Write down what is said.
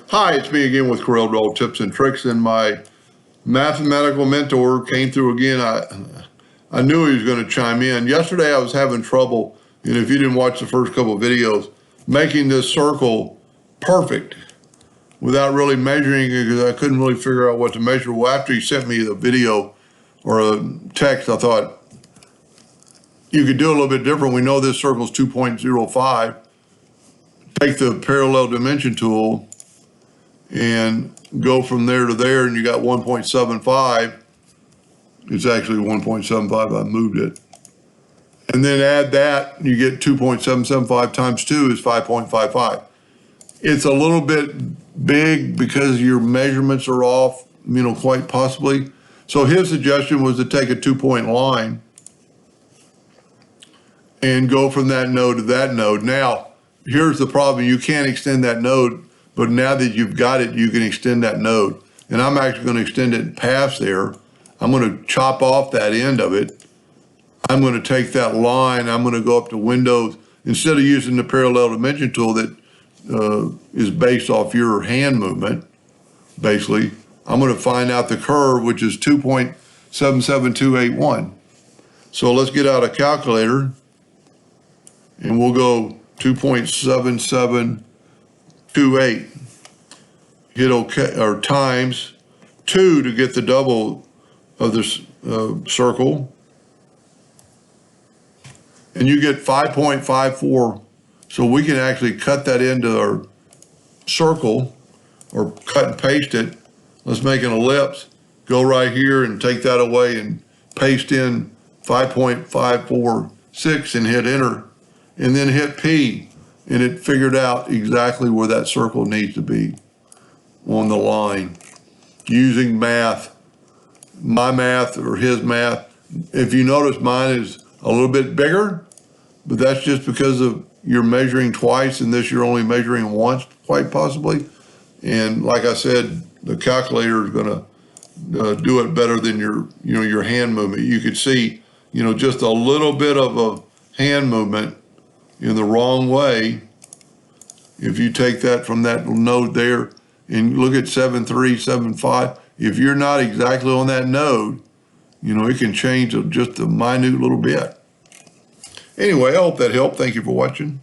Hi, it's me again with Corel tips and tricks, and my mathematical mentor came through again. I knew he was going to chime in. Yesterday I was having trouble, and if you didn't watch the first couple of videos, making this circle perfect without really measuring it because I couldn't really figure out what to measure. Well, after he sent me the video or a text, I thought you could do a little bit different. We know this circle is 2.05. Take the parallel dimension tool and go from there to there, and you got 1.75. It's actually 1.75, I moved it. And then add that, you get 2.775 times 2 is 5.55. It's a little bit big because your measurements are off, quite possibly. So his suggestion was to take a 2-point line and go from that node to that node. Now, here's the problem. You can't extend that node, but now that you've got it, you can extend that node. And I'm actually going to extend it past there. I'm going to chop off that end of it. I'm going to take that line. I'm going to go up to Windows. Instead of using the parallel dimension tool that is based off your hand movement, basically, I'm going to find out the curve, which is 2.77281. So let's get out a calculator, and we'll go 2.7728. Hit OK, or times 2 to get the double of this circle. And you get 5.54. So we can actually cut that into our circle or cut and paste it. Let's make an ellipse. Go right here and take that away and paste in 5.546 and hit enter. And then hit P. And it figured out exactly where that circle needs to be on the line using math, my math or his math. If you notice, mine is a little bit bigger, but that's just because of you're measuring twice and this you're only measuring once, quite possibly. And like I said, the calculator is going to do it better than your hand movement. You could see, just a little bit of a hand movement in the wrong way. If you take that from that node there and look at 7.375, if you're not exactly on that node, it can change just a minute little bit. Anyway, I hope that helped. Thank you for watching.